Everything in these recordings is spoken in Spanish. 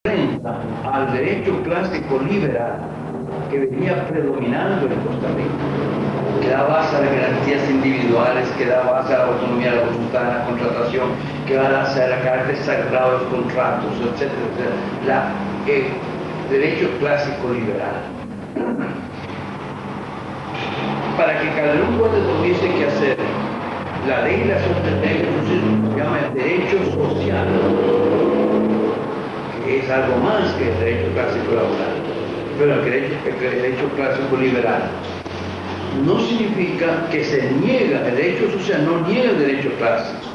enfrenta al derecho clásico liberal que venía predominando en Costa Rica, que da base a las garantías individuales, que da base a la autonomía de la voluntad en la contratación, que da base al carácter sagrado de los contratos, etcétera, derecho clásico liberal. Para que Calderón tuviese que hacer la ley de la sociedad, se llama el derecho social, que es algo más que el derecho clásico laboral, pero el derecho clásico liberal no significa que se niega el derecho social, no niega el derecho clásico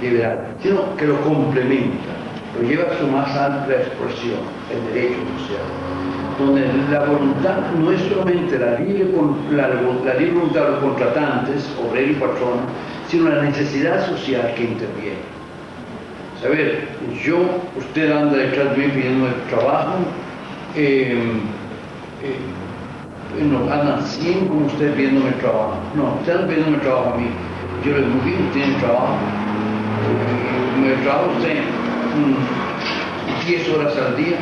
liberal, sino que lo complementa, lo lleva a su más amplia expresión, el derecho social, donde la voluntad no es solamente la libre voluntad de los contratantes, obrero y patrón, sino la necesidad social que interviene. Saber, usted anda detrás de mí pidiendo el trabajo, andan 100 como usted pidiéndome el trabajo. No, usted anda pidiéndome el trabajo a mí. Yo le digo, muy bien, tiene trabajo. Me trabajo usted 10 horas al día,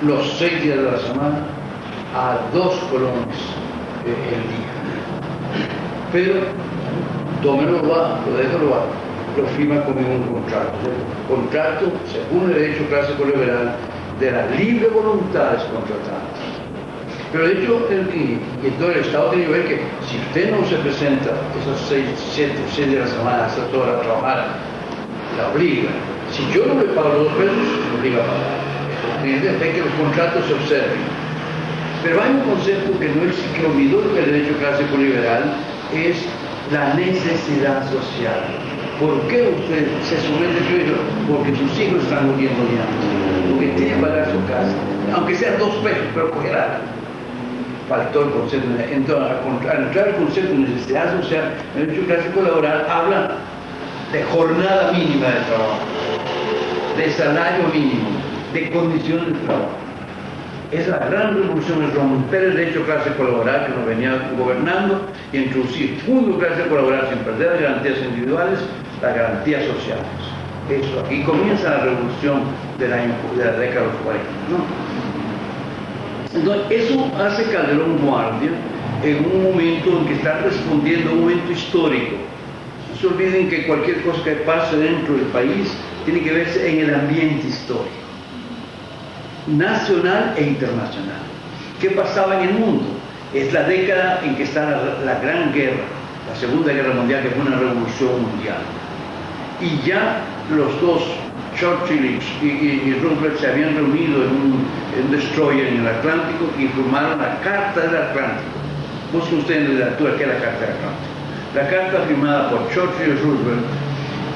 los 6 días de la semana, a 2 colones el día. Pero tómelo va, lo déjalo va, lo firma conmigo un contrato. Contrato, según el derecho clásico liberal, de la libre voluntad de los contratantes. Pero de hecho, entonces el Estado tiene que ver que si usted no se presenta esos 6 días de la semana, esas horas a trabajar, la obliga. Si yo no le pago los pesos, me obliga a pagar. Tiene que los contratos se observen. Pero hay un concepto que no existe, que olvidó el derecho clásico liberal, es la necesidad social. ¿Por qué usted se somete a ello? Porque sus hijos están muriendo de hambre, porque tiene que pagar su casa, aunque sean 2 pesos, pero cogerá. Faltó el concepto. Entonces, al entrar el concepto de necesidad social, el derecho clásico laboral habla de jornada mínima de trabajo, de salario mínimo, de condiciones de trabajo. Es la gran revolución, es romper el derecho clásico laboral que nos venía gobernando y introducir un clásico laboral sin perder las garantías individuales, las garantías sociales. Eso, aquí comienza la revolución de la década de los 40, ¿no? Entonces, eso hace Calderón guardia en un momento en que está respondiendo a un momento histórico. No se olviden que cualquier cosa que pase dentro del país tiene que verse en el ambiente histórico, nacional e internacional. ¿Qué pasaba en el mundo? Es la década en que está la Gran Guerra, la Segunda Guerra Mundial, que fue una revolución mundial. Y ya los dos, Churchill y Roosevelt, se habían reunido en un destroyer en el Atlántico y firmaron la Carta del Atlántico. Busquen ustedes en la literatura qué es la Carta del Atlántico. La carta firmada por Churchill y Roosevelt,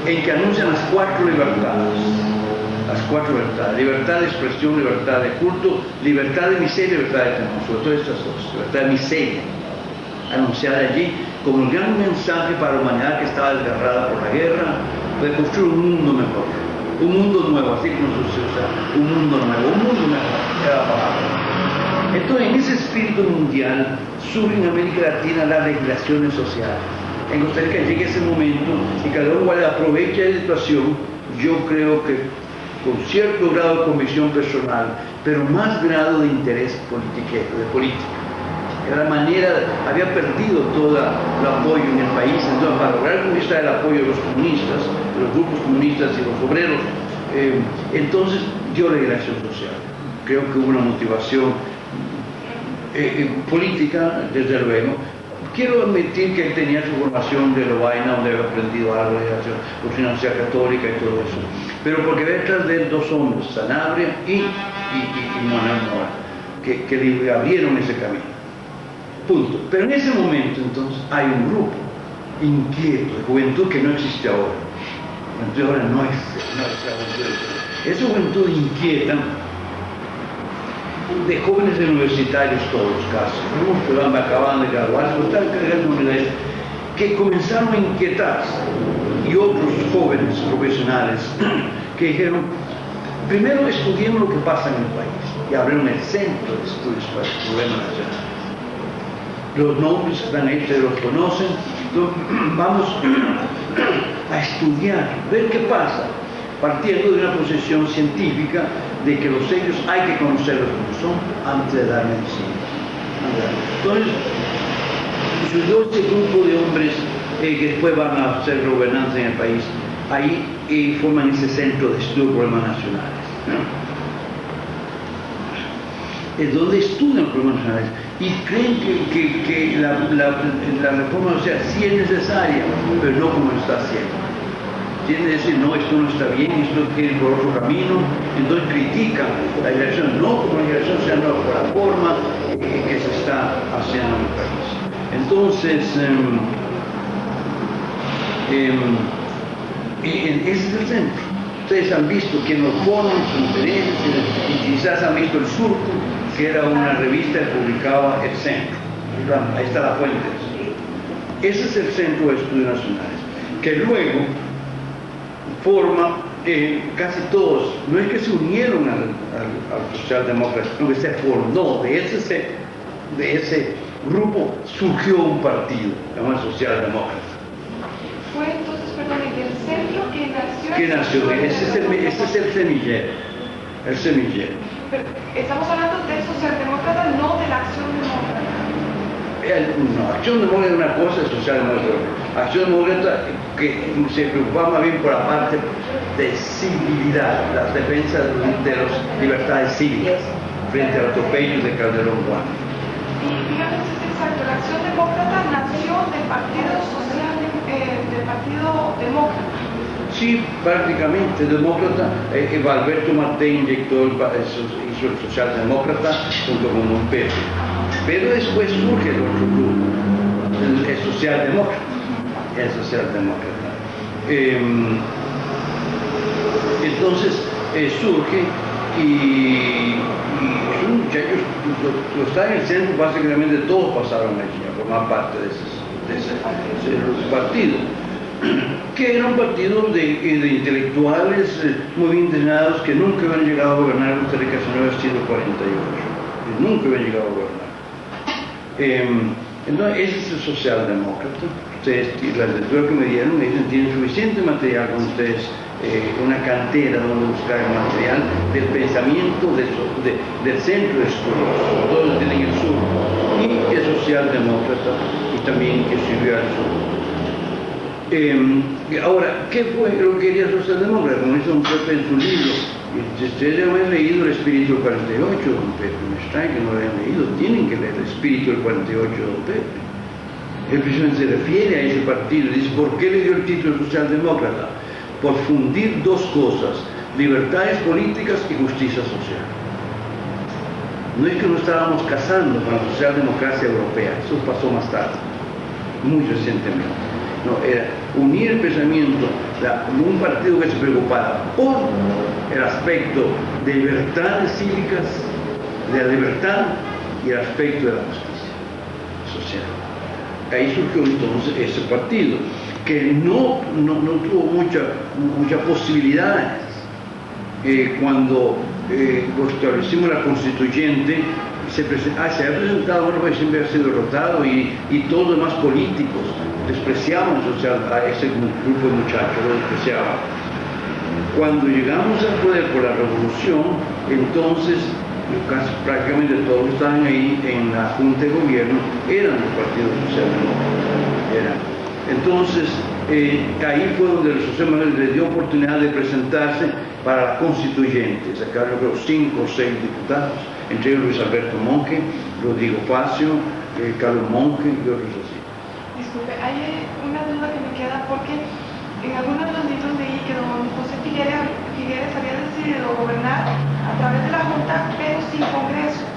en que anuncian las 4 libertades. Las 4 libertades: libertad de expresión, libertad de culto, libertad de miseria y libertad de temor. Sobre todo estas dos, libertad de miseria, anunciada allí como el gran mensaje para la humanidad que estaba desgarrada por la guerra, de construir un mundo mejor, un mundo nuevo, así como se usa, un mundo nuevo, un mundo mejor, era la palabra. Entonces, en ese espíritu mundial surge en América Latina las legislaciones sociales. En Costa Rica llega ese momento y Calderón Guardia aprovecha la situación, yo creo que con cierto grado de convicción personal, pero más grado de interés de política. Era la manera, había perdido todo el apoyo en el país, entonces para lograr conquistar el apoyo de los comunistas, de los grupos comunistas y los obreros, entonces dio legislación social. Creo que hubo una motivación política, desde luego. Quiero admitir que él tenía su formación de Lovaina, donde había aprendido algo de la doctrina católica y todo eso, pero porque detrás de él 2 hombres, Sanabria y Manuel Mora, que le abrieron ese camino. Punto. Pero en ese momento, entonces, hay un grupo inquieto de juventud que no existe ahora. La juventud ahora no existe. Esa juventud inquieta, de jóvenes universitarios todos casi, unos que acaban de graduarse, están cargando universidades, que comenzaron a inquietarse, y otros jóvenes profesionales que dijeron, primero estudiemos lo que pasa en el país, y abrieron el Centro de Estudios para el Problema Nacional. Los nombres están ahí, ustedes los conocen, entonces vamos a estudiar, ver qué pasa. partiendo de una posición científica de que los sellos hay que conocerlos como son antes de dar medicina. Entonces, surgió este grupo de hombres que después van a hacer gobernanza en el país, ahí forman ese centro de estudio de problemas nacionales, ¿no? Es donde estudian problemas nacionales y creen que la reforma social sí es necesaria, pero no como lo está haciendo. Tienen que decir, no, esto no está bien, esto quiere ir por otro camino, entonces critican la dirección, no como la dirección, sino por la forma que se está haciendo en el país. Entonces, ese es el centro. Ustedes han visto que en los foros, conferencias, y quizás han visto el Surco, que era una revista que publicaba el centro. Ahí está la fuente. Ese es el Centro de Estudios Nacionales, que luego forma casi todos, no es que se unieron al socialdemócrata, sino que se formó, de ese grupo surgió un partido, llamado socialdemócrata. Fue entonces, perdón, el centro que nació... Ese es el semillero, Pero estamos hablando del socialdemócrata, no de la Acción Demócrata. No, Acción Demócrata es una cosa, es socialdemócrata. Acción Demócrata que se preocupaba más bien por la parte de civilidad, la defensa de las libertades cívicas frente al atropello de Calderón Juan. Y digamos, es exacto, la Acción Demócrata nació del Partido Social, del Partido Demócrata. Sí, prácticamente demócrata. Alberto Martín hizo el socialdemócrata junto con Don Pedro. Pero después surge el otro grupo, el socialdemócrata. Entonces surge y son muchachos, los están en el centro, básicamente todos pasaron allí a formar parte de ese partido, que era un partido de intelectuales muy bien entrenados que nunca habían llegado a gobernar Costa Rica sino en el siglo 48, nunca habían llegado a gobernar. Entonces ese es el socialdemócrata. Ustedes, la lectura que me dieron, me dicen, tienen suficiente material con ustedes, una cantera donde buscar el material del pensamiento del centro de estudios, todos tienen el sur, y el socialdemócrata, y también que sirvió al sur. Ahora, ¿qué fue lo que quería el socialdemócrata? Como dice don Pepe en su libro, ustedes ya han leído El Espíritu del 48, don Pepe, me extraña que no lo hayan leído, tienen que leer El Espíritu del 48, don Pepe. El presidente se refiere a ese partido y dice, ¿por qué le dio el título de socialdemócrata? Por fundir dos cosas, libertades políticas y justicia social. No es que nos estábamos casando con la socialdemocracia europea, eso pasó más tarde, muy recientemente. No, era unir el pensamiento de un partido que se preocupara por el aspecto de libertades cívicas, de la libertad y el aspecto de la justicia social. Ahí surgió entonces ese partido, que no tuvo muchas posibilidades. Cuando establecimos la constituyente, se había presentado, bueno, pues siempre ha sido derrotado y todos los demás políticos despreciaban a ese grupo de muchachos, lo despreciaban. Cuando llegamos al poder por la revolución, entonces casi prácticamente todos los que estaban ahí en la Junta de Gobierno eran del Partido Socialdemócrata. Entonces, ahí fue donde el socialdemócrata les dio oportunidad de presentarse para la constituyente. Sacaron, creo, 5 o 6 diputados, entre ellos Luis Alberto Monge, Rodrigo Facio, Carlos Monge y otros así. Disculpe, hay una duda que me queda porque en algunos libros leí que don José Figueres había decidido gobernar a través de la Junta, pero sin Congreso.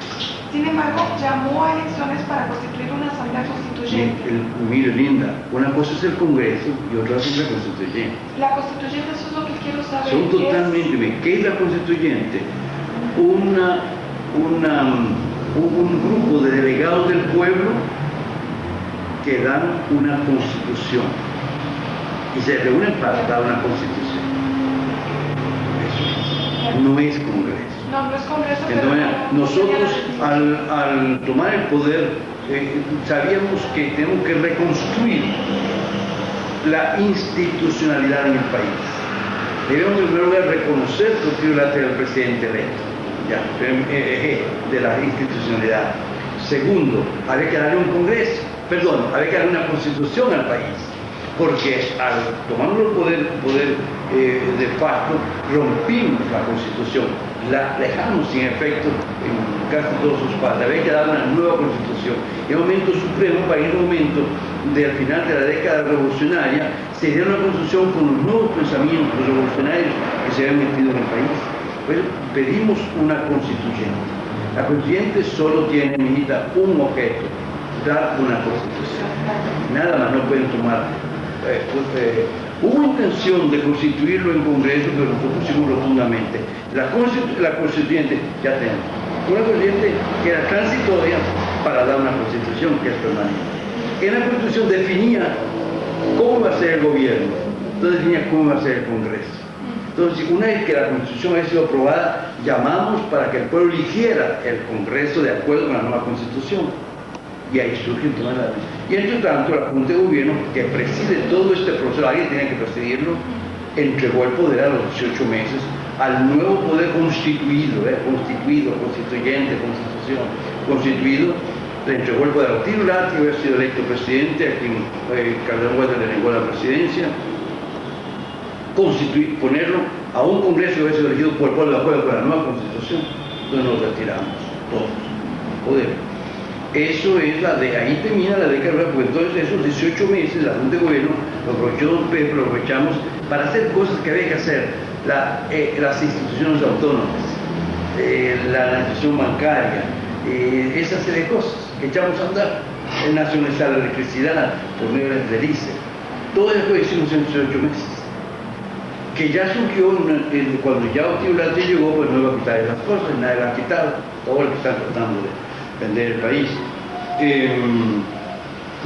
Sin embargo, llamó a elecciones para constituir una asamblea constituyente. Mire, Linda, una cosa es el Congreso y otra es la constituyente. La constituyente, eso es lo que quiero saber. Son totalmente, ¿qué es la constituyente? Un grupo de delegados del pueblo que dan una constitución y se reúnen para dar una constitución. Eso no es Congreso. No es Congreso. Entonces, nosotros al tomar el poder sabíamos que tenemos que reconstruir la institucionalidad en el país. Debemos en primer lugar reconocer que Porfirio Latre era el presidente electo, ya, de la institucionalidad. Segundo, había que darle un congreso, había que darle una constitución al país, porque al tomarnos el poder de facto, rompimos la constitución, la dejamos sin efecto en casi todos sus partes. Había que dar una nueva constitución. En el momento supremo, para el momento del final de la década revolucionaria, se dio una constitución con los nuevos pensamientos revolucionarios que se habían metido en el país. Pues pedimos una constituyente. La constituyente solo tiene, mijita, un objeto: dar una constitución. Nada más, no pueden tomar. Hubo intención de constituirlo en Congreso, pero nosotros pusimos rotundamente. La constituyente, ya tenemos. Una constituyente que era transitoria para dar una constitución que es permanente. En la constitución definía cómo va a ser el gobierno, entonces definía cómo va a ser el Congreso. Entonces, una vez que la constitución había sido aprobada, llamamos para que el pueblo eligiera el Congreso de acuerdo con la nueva constitución. Y ahí surge el tema de la ley. Y entre tanto, la Junta de Gobierno, que preside todo este proceso, alguien tiene que presidirlo, entregó el poder a los 18 meses al nuevo poder constituido, constituyente, constituido, le entregó el poder a Porfirio Latre, que había sido electo presidente, a quien Calderón Huerta le negó la presidencia, ponerlo a un Congreso que había sido elegido por el pueblo de acuerdo con la nueva constitución, donde nos retiramos todos poder. Eso es ahí termina la década, porque entonces esos 18 meses la Junta de Gobierno lo aprovechó don Pepe, lo aprovechamos para hacer cosas que había que hacer, las instituciones autónomas, la administración bancaria, esa serie de cosas que echamos a andar, nacionalizar la electricidad por medio del ICE. Todo eso lo hicimos en 18 meses. Que ya surgió, cuando ya Porfirio Latre llegó, pues no iba a quitar esas cosas, nadie la ha quitado, ahora que están tratando de vender el país.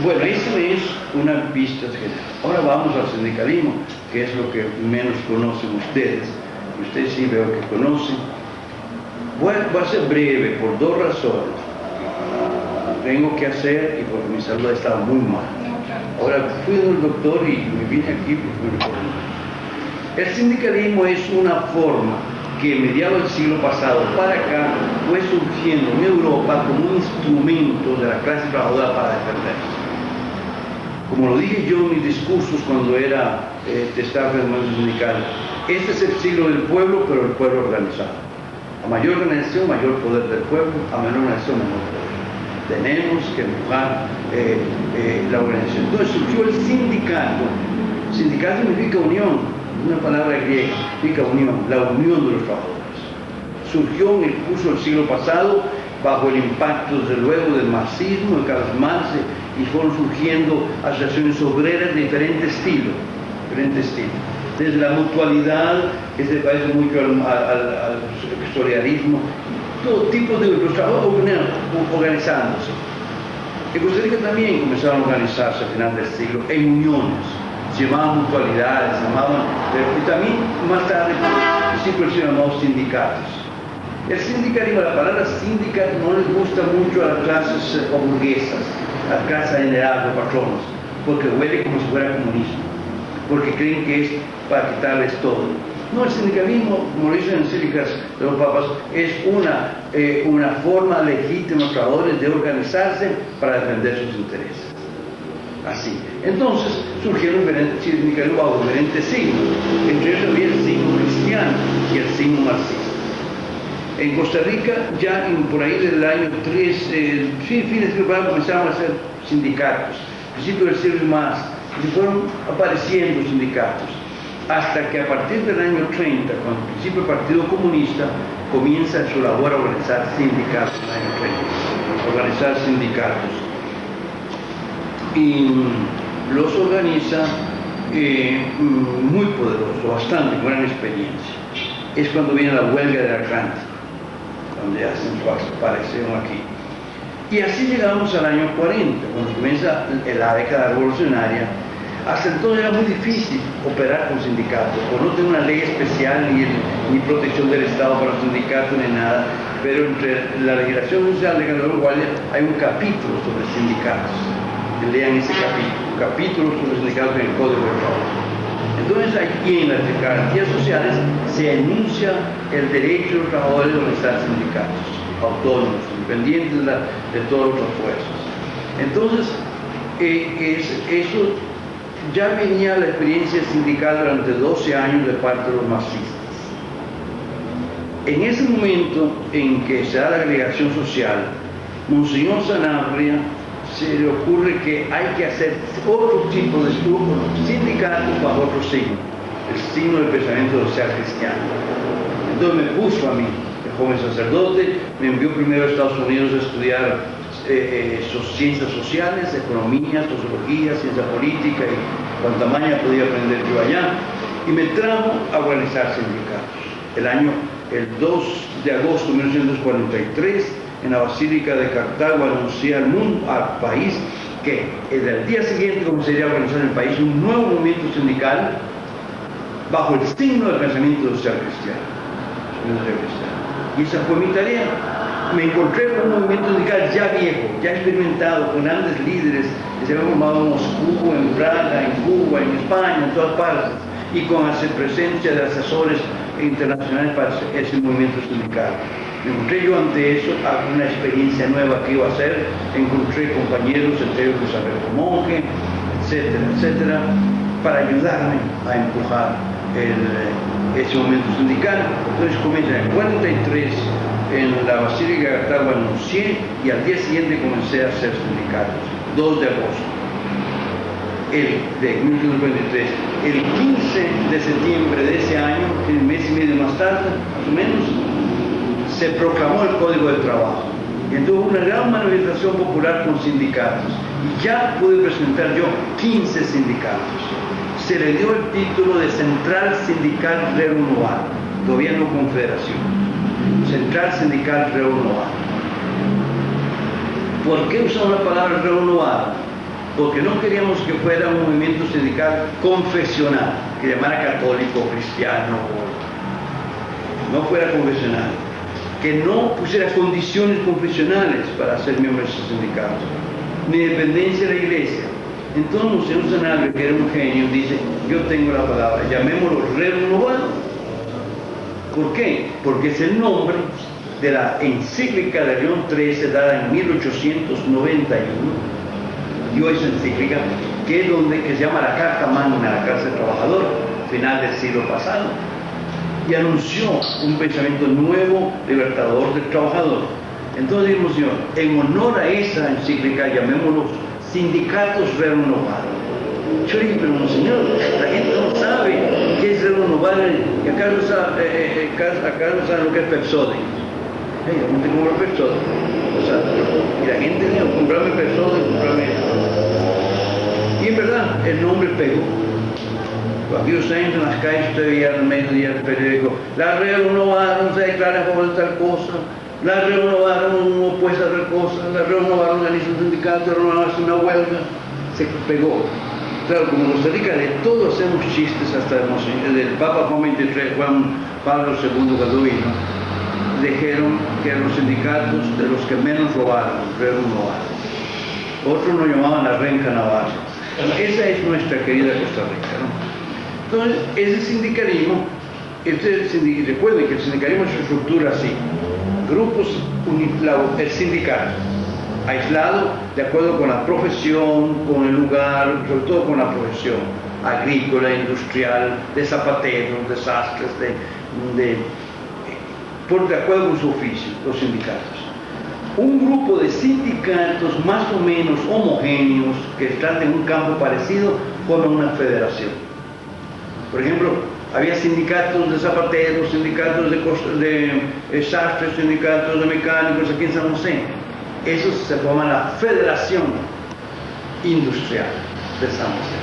Bueno, eso es una vista general. Ahora vamos al sindicalismo, que es lo que menos conocen ustedes. Ustedes sí veo que conocen. Bueno, va a ser breve por dos razones. Tengo que hacer y porque mi salud ha estado muy mal. Ahora fui al doctor y me vine aquí porque el sindicalismo es una forma que mediados del siglo pasado para acá fue surgiendo en Europa como un instrumento de la clase trabajadora para defenderse. Como lo dije yo en mis discursos cuando era testaferro de movimiento sindical, este es el siglo del pueblo, pero el pueblo organizado. A mayor organización, mayor poder del pueblo; a menor organización, menor poder. Tenemos que empujar la organización. Entonces surgió el sindicato. Sindicato significa unión, una palabra griega, significa unión, la unión de los trabajadores. Surgió en el curso del siglo pasado bajo el impacto, desde luego, del marxismo, de Karl Marx, y fueron surgiendo asociaciones obreras de diferente estilo. Desde la mutualidad, que se parece mucho al historiarismo, todo tipo de los trabajadores organizándose. En Costa Rica también comenzaron a organizarse a final del siglo en uniones. Se llamaban mutualidades, y también más tarde siempre se llamaban sindicatos. El sindicalismo, la palabra sindicato no les gusta mucho a las clases burguesas, a las clases generales, los patronos, porque huele como si fuera comunismo, porque creen que es para quitarles todo. No, el sindicalismo, como lo dicen en Cívicas de los Papas, es una forma legítima de los trabajadores de organizarse para defender sus intereses. Así. Entonces surgieron diferentes sindicalismos bajo diferentes signos, entre ellos había el signo cristiano y el signo marxista. En Costa Rica, ya por ahí del año 3, fines del siglo pasado, comenzaron a hacer sindicatos. Al principio del siglo más, y fueron apareciendo sindicatos, hasta que a partir del año 30, cuando al principio el Partido Comunista comienza en su labor a organizar sindicatos, en el año 30, organizar sindicatos. Y los organiza muy poderoso, bastante, con gran experiencia. Es cuando viene la huelga del Atlántico, donde hacen su aparición aquí. Y así llegamos al año 40, cuando comienza la década revolucionaria. Hasta entonces era muy difícil operar con sindicatos, por no tener una ley especial ni protección del Estado para los sindicatos ni nada, pero entre la legislación social de Calderón Guardia hay un capítulo sobre sindicatos. Lean ese capítulo sobre sindicatos en el Código de Trabajo. Entonces ahí y en las garantías sociales se enuncia el derecho de los trabajadores de organizar sindicatos autónomos, independientes de todos los esfuerzos. Entonces, eso ya venía la experiencia sindical durante 12 años de parte de los marxistas. En ese momento en que se da la agregación social, Monseñor Sanabria se le ocurre que hay que hacer otro tipo de sindicatos bajo otro signo, el signo del pensamiento social cristiano. Entonces me puso a mí, el joven sacerdote, me envió primero a Estados Unidos a estudiar ciencias sociales, economía, sociología, ciencia política y cuanta maña podía aprender yo allá, y me trajo a organizar sindicatos. El 2 de agosto de 1943, en la Basílica de Cartago, anuncié al mundo, al país, que el día siguiente comenzaría a organizar en el país un nuevo movimiento sindical bajo el signo del pensamiento social cristiano. Y esa fue mi tarea. Me encontré con un movimiento sindical ya viejo, ya experimentado, con grandes líderes que se habían formado en Moscú, en Praga, en Cuba, en España, en todas partes, y con la presencia de asesores internacionales para ese movimiento sindical. Me encontré yo ante eso, una experiencia nueva que iba a hacer, encontré compañeros, entre ellos Luis Alberto Monge, etcétera, etcétera, para ayudarme a empujar ese momento sindical. Entonces comienza en el 43, en la Basílica de Cartago anuncié, y al día siguiente comencé a hacer sindicatos, 2 de agosto de 1943. El 15 de septiembre de ese año, un mes y medio más tarde, más o menos, se proclamó el Código de Trabajo. Y entonces una gran manifestación popular con sindicatos. Y ya pude presentar yo 15 sindicatos. Se le dio el título de Central Sindical Renovada, todavía no confederación. Central Sindical Renovada. ¿Por qué usamos la palabra renovada? Porque no queríamos que fuera un movimiento sindical confesional, que llamara católico, cristiano, no fuera confesional, que no pusiera condiciones confesionales para ser miembro de ese sindicato, ni dependencia de la iglesia. Entonces Monseñor Sanabria, que era un genio, dice, yo tengo la palabra, llamémoslo renovado. ¿Por qué? Porque es el nombre de la encíclica de León XIII, dada en 1891, dio esa encíclica, que se llama la Carta Magna, la Carta del Trabajador, final del siglo pasado, y anunció un pensamiento nuevo, libertador del trabajador. Entonces dijimos, Señor, en honor a esa encíclica, llamémoslos sindicatos renovados. Yo dije, pero Monseñor, la gente no sabe qué es renovar, y acá no sabe lo que es Pepsodent. La gente compra Pepsodent. O sea, y la gente dijo, comprarme Pepsodent, comprarme esto. Y en verdad, el nombre pegó. Aquellos años en las calles usted veía al mediodía el periódico, la renovaron, se declara a favor de tal cosa, la renovaron opuesta a tal cosa, la renovaron, organiza un sindicato, la renovaron, hace una huelga, se pegó. Claro, como en Costa Rica de todo hacemos chistes, hasta del Papa Juan XXIII, Juan Pablo II cuando vino, dijeron que eran los sindicatos de los que menos robaron, renovaron. Otros nos llamaban la renca navarra. Esa es nuestra querida Costa Rica, ¿no? Entonces, ese sindicalismo, recuerden que el sindicalismo se estructura así: grupos, el sindicato, aislado de acuerdo con la profesión, con el lugar, sobre todo con la profesión, agrícola, industrial, de zapateros, de sastres, de acuerdo con su oficio, los sindicatos. Un grupo de sindicatos más o menos homogéneos que están en un campo parecido forman una federación. Por ejemplo, había sindicatos de zapateros, sindicatos de sastres, sindicatos de mecánicos aquí en San José. Esos se forman la Federación Industrial de San José,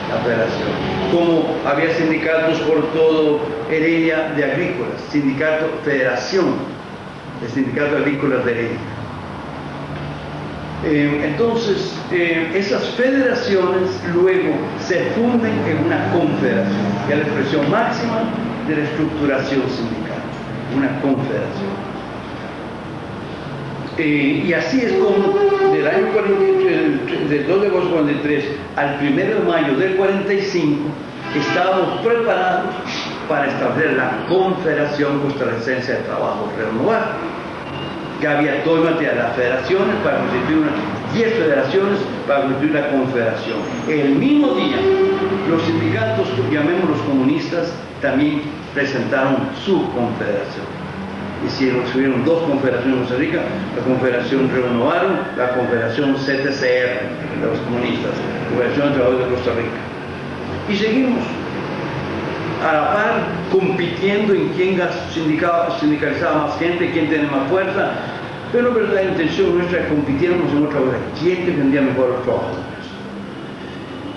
la federación. Como había sindicatos por todo Heredia de agrícolas, Federación de Sindicatos Agrícolas de Heredia. Entonces, esas federaciones luego se funden en una confederación, que es la expresión máxima de la estructuración sindical, una confederación. Y así es como del año 43, del 2 de agosto del 43 al 1 de mayo del 45, estábamos preparados para establecer la Confederación Costarricense de Trabajo Renovado. Ya había todo el material, las federaciones para constituir 10 federaciones para constituir la Confederación. El mismo día, los sindicatos, llamémoslos comunistas, también presentaron su confederación. Hubieron 2 confederaciones en Costa Rica, la Confederación Renovaron, la Confederación CTCR de los comunistas, Confederación de Trabajadores de Costa Rica. Y seguimos a la par compitiendo en quién sindicalizaba más gente, quién tiene más fuerza, pero la verdad, la intención nuestra es compitiéramos en otra cosa, quién defendía mejor a los trabajadores.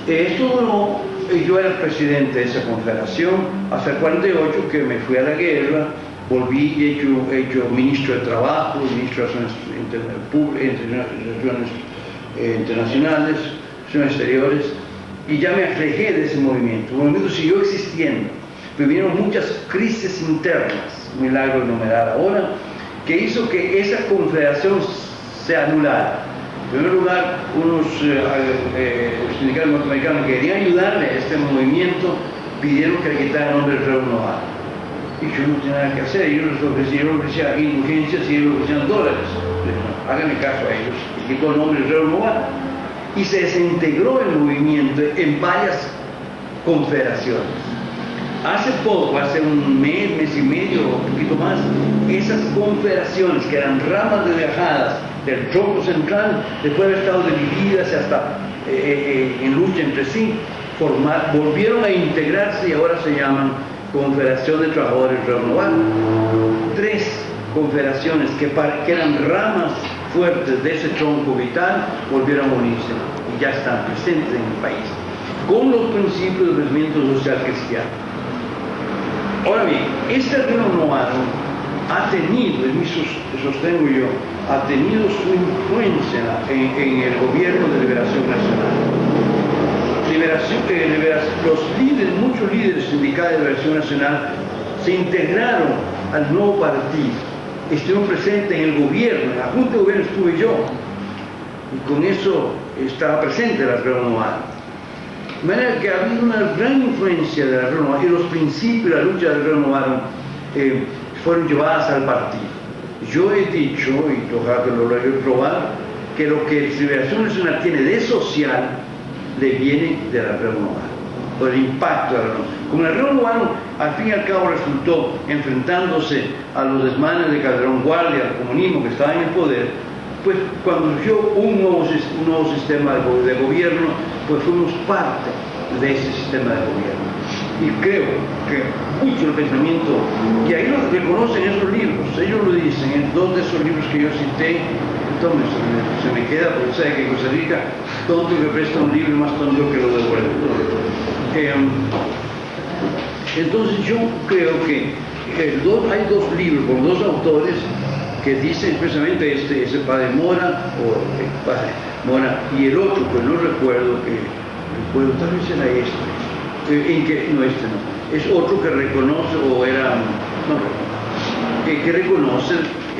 Esto duró, yo era el presidente de esa confederación hasta el 48, que me fui a la guerra, volví hecho ministro de Trabajo, ministro de Relaciones Internacionales, Relaciones Exteriores, y ya me alejé de ese movimiento. El movimiento siguió existiendo, pero vinieron muchas crisis internas, un milagro enumerar ahora, que hizo que esa confederación se anulara. En primer lugar, unos sindicatos norteamericanos que querían ayudarle a este movimiento, pidieron que le quitara el nombre de Renovado. Y yo no tenía nada que hacer, yo les ofrecía indulgencias y ellos ofrecían dólares. Háganme caso a ellos, y quitó el nombre de Renovado. Y se desintegró el movimiento en varias confederaciones. Hace poco, hace un mes y medio o un poquito más, esas confederaciones que eran ramas desgajadas del tronco central, después de haber estado divididas hasta en lucha entre sí, volvieron a integrarse y ahora se llaman Confederación de Trabajadores Renovados. 3 confederaciones que eran ramas fuertes de ese tronco vital volvieron a unirse y ya están presentes en el país, con los principios del pensamiento social cristiano. Ahora bien, este renovado ha tenido, sostengo yo, ha tenido su influencia en el gobierno de Liberación Nacional. Muchos líderes sindicales de Liberación Nacional se integraron al nuevo partido, estuvieron presentes en el gobierno, en la Junta de Gobierno estuve yo, y con eso estaba presente la renovada. De manera que ha habido una gran influencia de la renovada y los principios de la lucha del renovado fueron llevadas al partido. Yo he dicho, y ojalá que lo logre probar, que lo que Liberación Nacional tiene de social le viene de la renovada, por el impacto de la renovada. Como el renovado al fin y al cabo resultó enfrentándose a los desmanes de Calderón Guardia, al comunismo que estaba en el poder, pues cuando surgió un nuevo sistema de gobierno, pues fuimos parte de ese sistema de gobierno. Y creo que mucho el pensamiento, y ahí lo reconocen esos libros, ellos lo dicen, en 2 de esos libros que yo cité, entonces se me queda, porque sabe que en Costa Rica, tonto que presta un libro más tonto que lo devuelve. Entonces yo creo que hay 2 libros por 2 autores que dicen expresamente ese padre Mora, y el otro, pues no recuerdo, tal vez era es otro que reconoce, que reconoce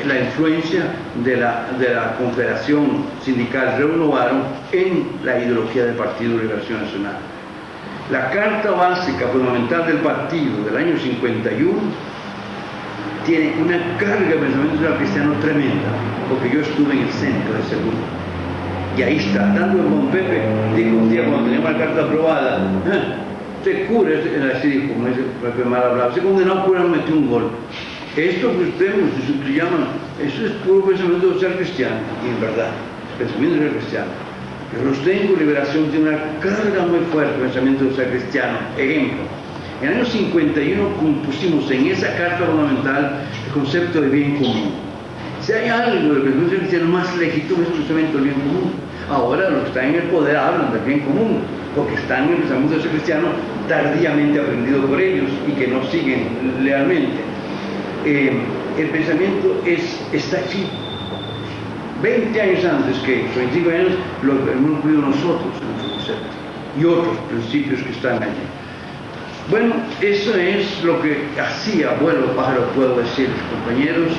la influencia de la Confederación Sindical Renovaron en la ideología del Partido de Liberación Nacional. La Carta Básica Fundamental del partido del año 51 tiene una carga de pensamiento social cristiano tremenda, porque yo estuve en el centro de ese grupo. Y ahí está, tanto en Don Pepe, dijo un día cuando teníamos la carta aprobada, usted cura, así dijo, como ese Pepe mal hablado, ese condenado cura no metió un gol. Esto que ustedes llaman, eso es puro pensamiento social cristiano, y en verdad, es pensamiento social cristiano. Pero los tengo, Liberación tiene una carga muy fuerte de pensamiento social cristiano. Ejemplo, en el año 51 pusimos en esa carta fundamental el concepto de bien común. Si hay algo del pensamiento cristiano más legítimo es el pensamiento del bien común. Ahora los que están en el poder hablan del bien común, porque están en el pensamiento cristiano tardíamente aprendido por ellos y que no siguen lealmente. El pensamiento está aquí. 20 años antes que 25 años lo hemos incluido nosotros en nuestro concepto y otros principios que están allí. Bueno, eso es lo que así a vuelo pájaro puedo decir, compañeros,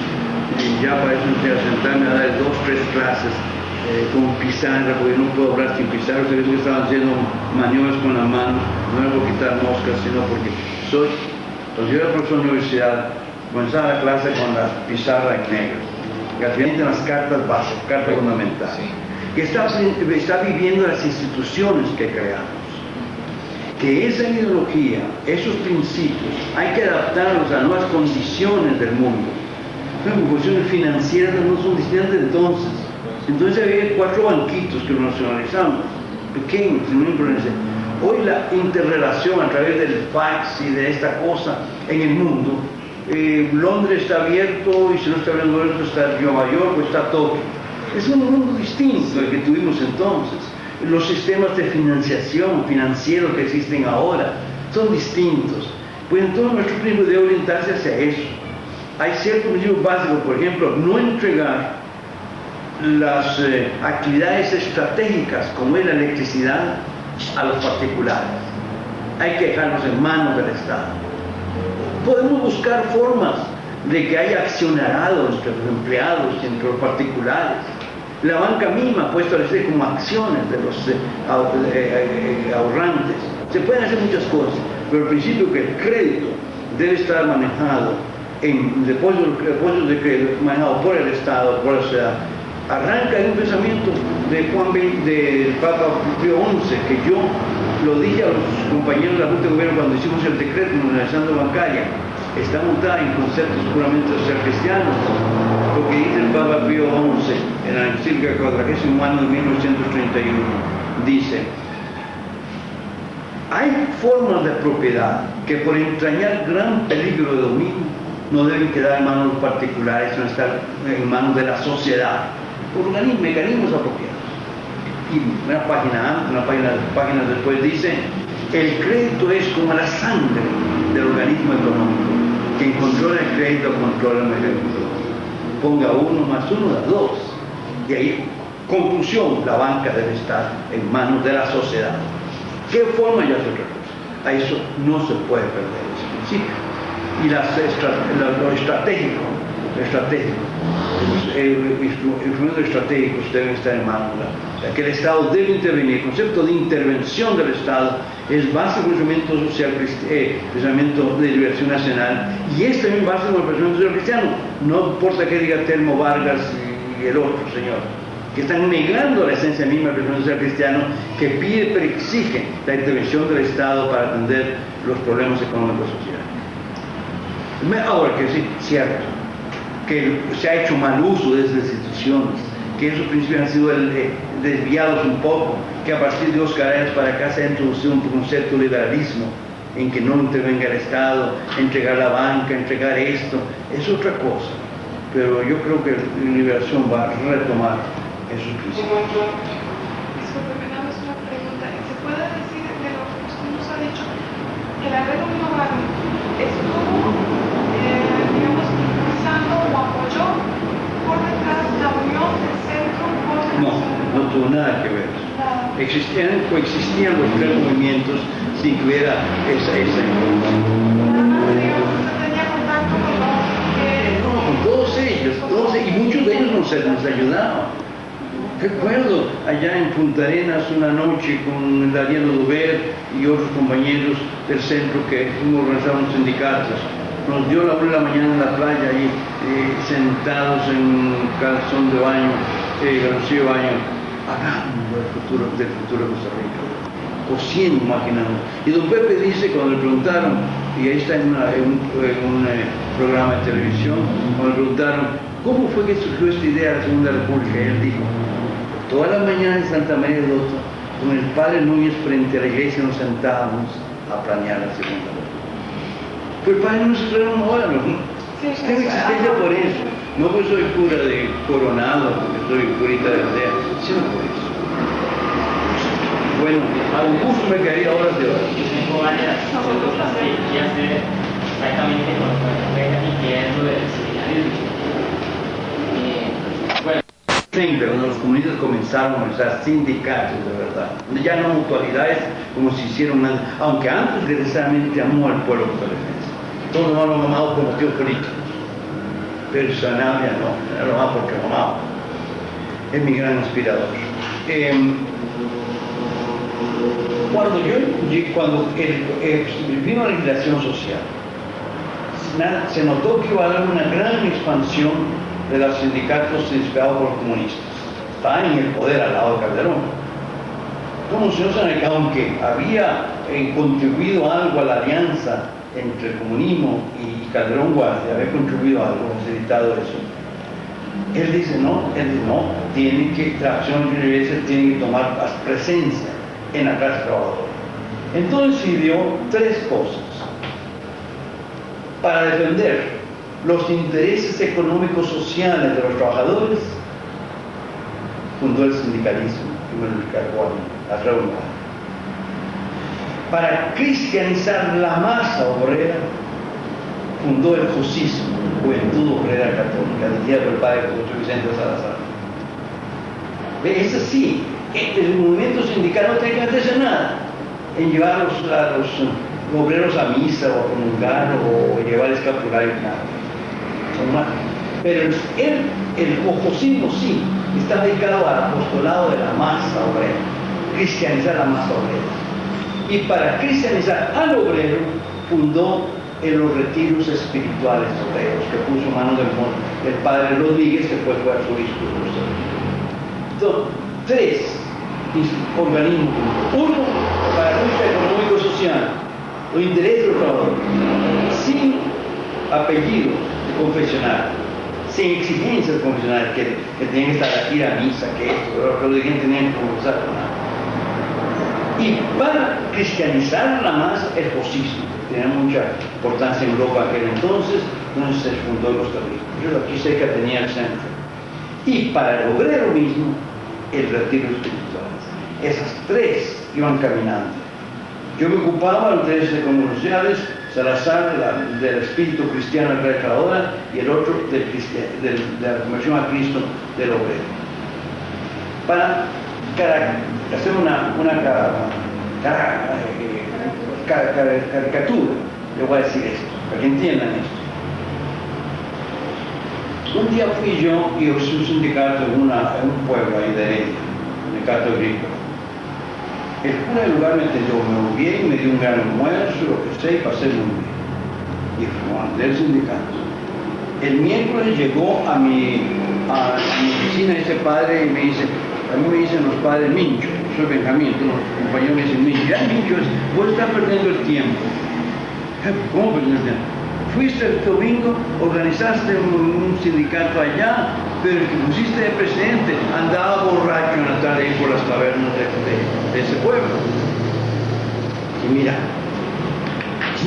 y ya para eso estoy a sentarme a dar 2 o 3 clases con pizarra, porque no puedo hablar sin pizarra. Ustedes que estaban haciendo maniobras con la mano, no era por quitar moscas, sino porque cuando yo era profesor de universidad, comenzaba la clase con la pizarra en negro, que al final las cartas básicas, cartas fundamentales, que está viviendo las instituciones que creamos. Que esa ideología, esos principios, hay que adaptarlos a nuevas condiciones del mundo. Las condiciones financieras no son distintas de entonces. Entonces había 4 banquitos que lo nacionalizamos, pequeños, sin influencia. Hoy la interrelación a través del fax y de esta cosa en el mundo, Londres está abierto y si no está abierto está Nueva York o está Tokio. Es un mundo distinto al que tuvimos entonces. Los sistemas de financiación financieros que existen ahora son distintos. Pues entonces nuestro principio debe orientarse hacia eso. Hay ciertos principios básicos, por ejemplo, no entregar las actividades estratégicas como es la electricidad a los particulares. Hay que dejarlos en manos del Estado. Podemos buscar formas de que haya accionariado entre los empleados y entre los particulares. La banca misma puede establecer como acciones de los ahorrantes. Se pueden hacer muchas cosas, pero el principio que el crédito debe estar manejado en depósitos de crédito manejado por el Estado, por la sociedad, arranca de un pensamiento del Papa Pío XI, que yo lo dije a los compañeros de la Junta de Gobierno cuando hicimos el decreto de nacionalización bancaria. Está montada en conceptos puramente social cristianos, lo que dice el Papa Pío XI en la encíclica 40º año de 1931, dice: hay formas de propiedad que por entrañar gran peligro de dominio no deben quedar en manos de los particulares, sino estar en manos de la sociedad, por mecanismos apropiados. Y una página después dice: el crédito es como la sangre del organismo económico. Quien controla el crédito controla el mecanismo. Ponga 1 más 1 da 2. Y ahí, conclusión, la banca debe estar en manos de la sociedad. ¿Qué forma? Ya es otra cosa. A eso no se puede perder ese principio. Y lo estratégico, los instrumentos estratégicos deben estar en manos de que el Estado debe intervenir. El concepto de intervención del Estado es básico del pensamiento social, pensamiento de liberación nacional, y es también básico del pensamiento social cristiano. No importa que diga Telmo Vargas y el otro señor, que están negando la esencia misma del pensamiento social cristiano, que pide pero exige la intervención del Estado para atender los problemas económicos sociales. Ahora, que sí, cierto, que se ha hecho mal uso de esas instituciones, que esos principios han sido desviados un poco, que a partir de Oscar Arias para acá se ha introducido un concepto de liberalismo, en que no intervenga el Estado, entregar la banca, entregar esto, es otra cosa. Pero yo creo que la liberación va a retomar esos principios. Disculpe, nada más una pregunta. ¿Se puede decir de lo que usted nos ha dicho que el arreglo global estuvo, digamos, impulsando o apoyó por detrás la unión del centro con el... No tuvo nada que ver. Coexistían los 3 movimientos sin que hubiera esa influencia. Nada más, digamos, usted tenía contacto con los que... No, con todos ellos, y muchos de ellos nos ayudaban. Recuerdo allá en Punta Arenas una noche con Daniel Duver y otros compañeros del centro que organizaban los sindicatos. Nos dio la 1 de la mañana en la playa ahí, sentados en un calzón de baño, calzoncillo de baño, hablando del futuro de Costa Rica, cosiendo, imaginando. Y don Pepe dice, cuando le preguntaron, y ahí está en un programa de televisión, cuando le preguntaron cómo fue que surgió esta idea de la Segunda República, y él dijo: todas las mañanas en Santa María de Loto, con el padre Núñez frente a la iglesia nos sentábamos a planear la Segunda República. Pero el padre Núñez se trajo una hora, ¿no? Tengo existencia por eso, no porque soy cura de Coronado, porque soy curita de aldea, sino por eso. Bueno, a un gusto me quedaría horas de horas. Tengo varias cosas que quería hacer exactamente con lo que y que es lo del seminarismo. Bueno. Cuando los comunistas comenzaron a organizar sindicatos de verdad, ya no mutualidades como se hicieron antes, aunque antes necesariamente amó al pueblo costarricense. Todos no lo han amado como tío político, pero Sanabria no, lo amaba porque lo amaba. es mi gran inspirador. Cuando vino la legislación social, se notó que iba a haber una gran expansión de los sindicatos inspirados por los comunistas. Estaban en el poder al lado de Calderón. Como si no se han, aunque había contribuido algo a la alianza entre el comunismo y Calderón Guardia, había contribuido algo, facilitado eso. Él dice no, tiene que, la acción universal tiene que tomar más presencia en la clase trabajadora. Entonces decidió tres cosas para defender los intereses económicos sociales de los trabajadores. Fundó el sindicalismo, que me lo encargó a Raúl. Para cristianizar la masa obrera, fundó el JOSismo, Juventud Obrera Católica, dirigido por el padre José Vicente Salazar. Es así, el movimiento sindical no tiene que hacerse nada en llevar a los obreros a misa o a comulgar o llevar escapulario, nada. Pero el JOSismo sí está dedicado al apostolado de la masa obrera, cristianizar la masa obrera. Y para cristianizar al obrero fundó en los retiros espirituales obreros que puso mano del padre Rodríguez, que fue su discurso. Entonces, tres organismos. Uno, para la lucha económico-social, los intereses de los trabajadores, sin apellido confesional, sin exigencias confesionales, que tenían que estar aquí a misa, que esto, los dirigentes tenían que conversar con nada. Y para cristianizar la masa, el JOSismo, que tenía mucha importancia en Europa aquel entonces se fundó en Costa Rica. Yo aquí cerca tenía el centro. Y para el obrero mismo, el retiro espiritual. Esas tres iban caminando. Yo me ocupaba de los intereses económicos, Salazar del espíritu cristiano de la clase trabajadora y el otro de la conversión a Cristo del obrero. Para hacer una caricatura, le voy a decir esto, para que entiendan esto. Un día fui yo y hice un sindicato en un pueblo ahí de Heredia, sindicato agrícola. El cura del lugar me entendió, me volví y me dio un gran almuerzo, lo que sea, y pasé muy bien. Y fue del sindicato. El miércoles llegó a mi oficina ese padre y me dice, a mí me dicen los padres Mincho, soy Benjamín, los compañeros me dicen Mincho, ya Mincho, vos estás perdiendo el tiempo. ¿Cómo perdiendo el tiempo? Fuiste el domingo, organizaste un sindicato allá, pero el que pusiste de presidente andaba borracho en la tarde por las tabernas de ese pueblo. Y mira,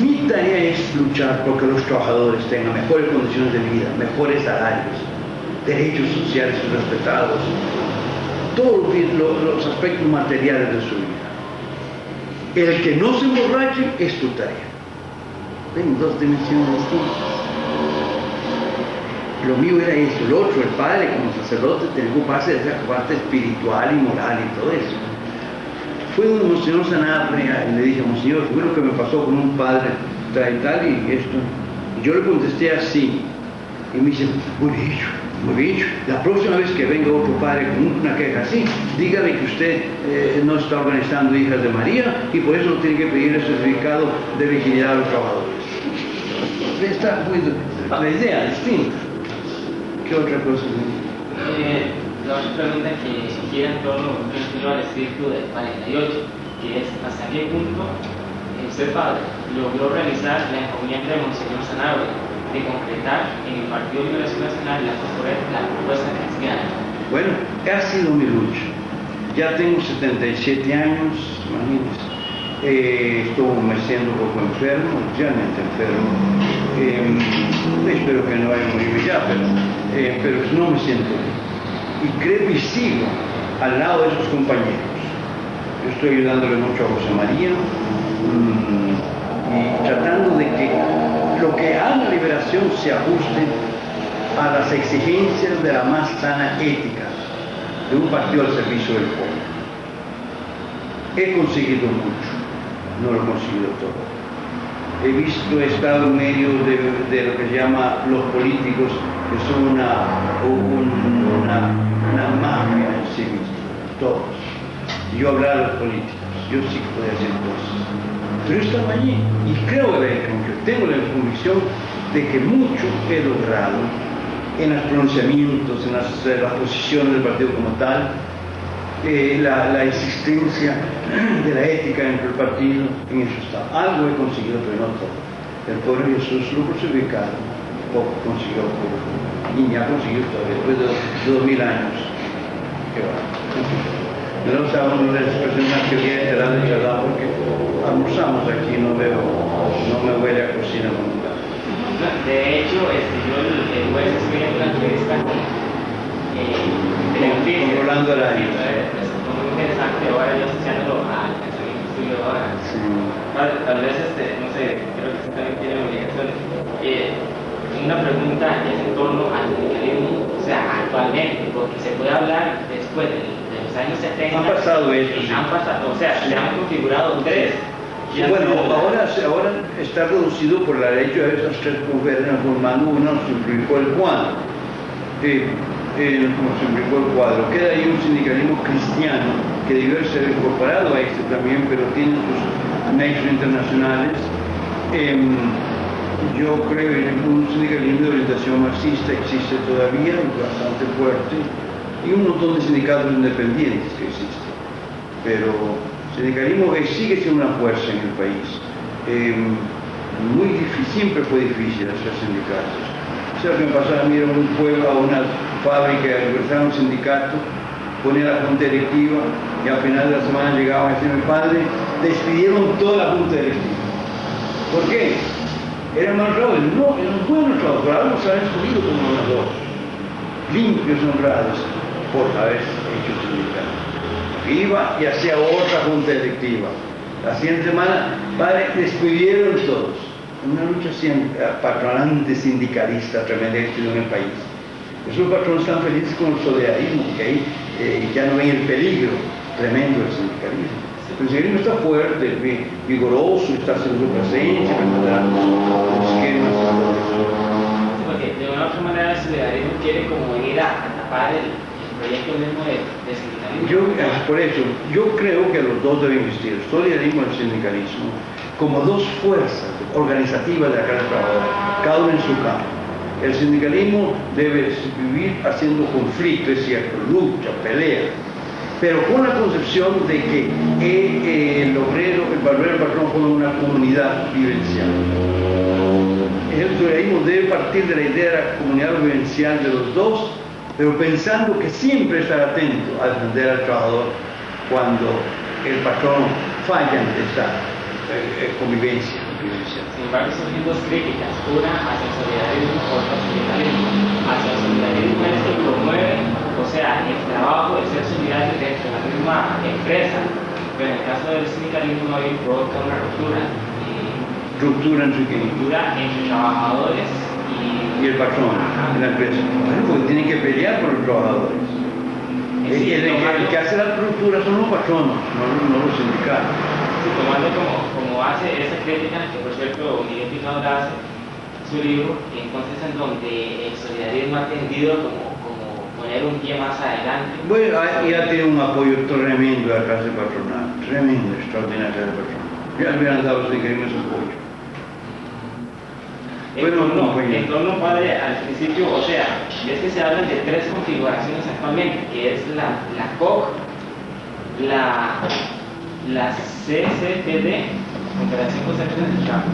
mi tarea es luchar porque los trabajadores tengan mejores condiciones de vida, mejores salarios, derechos sociales respetados, todos los aspectos materiales de su vida. El que no se emborrache es tu tarea. Ven, dos dimensiones distintas. Lo mío era eso, el otro, el padre como sacerdote tenía que ocuparse de esa parte espiritual y moral y todo eso. Fue un Monseñor Sanabria y le dije, Monseñor, fue lo que me pasó con un padre tal y tal y esto. Y yo le contesté así. Y me dice, muy bien, la próxima vez que venga otro padre con una queja así, dígale que usted no está organizando hijas de María y por eso tiene que pedir el certificado de virginidad a los trabajadores. Está la idea distinta. ¿Qué otra cosa? La otra pregunta que gira en torno al espíritu del 48, que es hasta qué punto usted, padre, logró realizar la encomienda de Monseñor Sanabria de concretar en el Partido de Liberación Nacional la propuesta cristiana. Bueno, ha sido mi lucha. Ya tengo 77 años, imagínense. Estuve siendo un poco enfermo, realmente enfermo. Espero que no vaya a morirme ya, pero no me siento bien. Y creo y sigo al lado de esos compañeros. Yo estoy ayudándole mucho a José María y tratando de que lo que haga la liberación se ajuste a las exigencias de la más sana ética de un partido al servicio del pueblo. He conseguido mucho, no lo he conseguido todo. he estado en medio de lo que se llama los políticos, que son una mafia en sí misma, todos. Yo hablaba de los políticos, yo sí que podía hacer cosas. Pero yo estaba allí y creo que tengo la convicción de que mucho he logrado en los pronunciamientos, en las posiciones del partido como tal, la existencia de la ética dentro del partido, en eso está. Algo he conseguido, pero no todo. El pobre Jesús lo crucificaron, poco consiguió, y ya conseguido todavía, después de 2000 años. Qué va. No estábamos en las personas que vienen de lado y de lado porque almorzamos aquí, no me huele a cocina como tal. De hecho, yo el jueves estuve en una entrevista con Rolando Araya. Fue muy interesante, ahora yo asociándolo al pensamiento estudio ahora. Sí. Tal vez, no sé, creo que usted también tiene obligaciones. Una pregunta es en torno al sindicalismo, o sea, actualmente, porque se puede hablar después de los años 70. Han pasado esto, sí. Han pasado, o sea, se han configurado tres. Bueno, ahora está reducido por la ley de esas tres mujeres formando uno, simplificó el cuadro. Como simplificó el cuadro. Queda ahí un sindicalismo cristiano que debió ser incorporado a este también, pero tiene sus nexos internacionales. Yo creo que un sindicalismo de orientación marxista existe todavía, bastante fuerte, y un montón de sindicatos independientes que existen. Pero el sindicalismo sigue siendo una fuerza en el país. Muy difícil, siempre fue difícil hacer sindicatos. O sea, lo que me pasaba a mí era un pueblo, a una fábrica, regresaba un sindicato, ponía la junta directiva y al final de la semana llegaba a decir mi padre, despidieron toda la junta directiva. ¿Por qué? Eran más honrados. No, eran buenos trabajadores, los habían escogido como honradores, limpios, honrados, por haber hecho sindicato. Iba y hacía otra junta directiva. La siguiente semana, padre, despidieron todos. Una lucha patronante sindicalista tremenda que en el país. Esos patrones están felices con el solidarismo, que ahí ya no ven el peligro tremendo del sindicalismo. El sindicalismo está fuerte, vigoroso, está haciendo su presencia, preparando los esquemas y todo eso. Porque de una u otra manera el solidarismo quiere como venir a tapar el proyecto mismo de sindicalismo. Por eso, yo creo que los dos deben existir, el solidarismo y el sindicalismo, como dos fuerzas organizativas de la clase trabajadora, cada uno en su campo. El sindicalismo debe vivir haciendo conflicto, es cierto, lucha, pelea, pero con la concepción de que el obrero, el barbero, el patrón forman una comunidad vivencial. El solidarismo debe partir de la idea de la comunidad vivencial de los dos, pero pensando que siempre estar atento a defender al trabajador cuando el patrón falla en esta convivencia. Sin embargo, surgen dos críticas, una hacia el solidarismo, otra hacia el sindicalismo. Hacia el solidarismo es que promueve, o sea, el trabajo de ser solidario dentro de la misma empresa, pero en el caso del sindicalismo no hay provoca una ruptura. Ruptura entre trabajadores y el patrón en la empresa. Bueno, porque tienen que pelear por los trabajadores. El que hace la ruptura son los patronos, no los sindicatos. Sí, tomando como base esa crítica, que por cierto Miguel Picado la hace su libro, entonces en donde el solidarismo ha tendido como poner un pie más adelante. Bueno, ya tiene un apoyo tremendo de la clase patronal, tremendo, extraordinario de la clase patronal. Ya le han dado los sindicalismos ese apoyo. En torno, padre, al principio, o sea, es que se hablan de tres configuraciones actualmente, que es la COC, la CCTD, Confederación Concertación del Trabajo.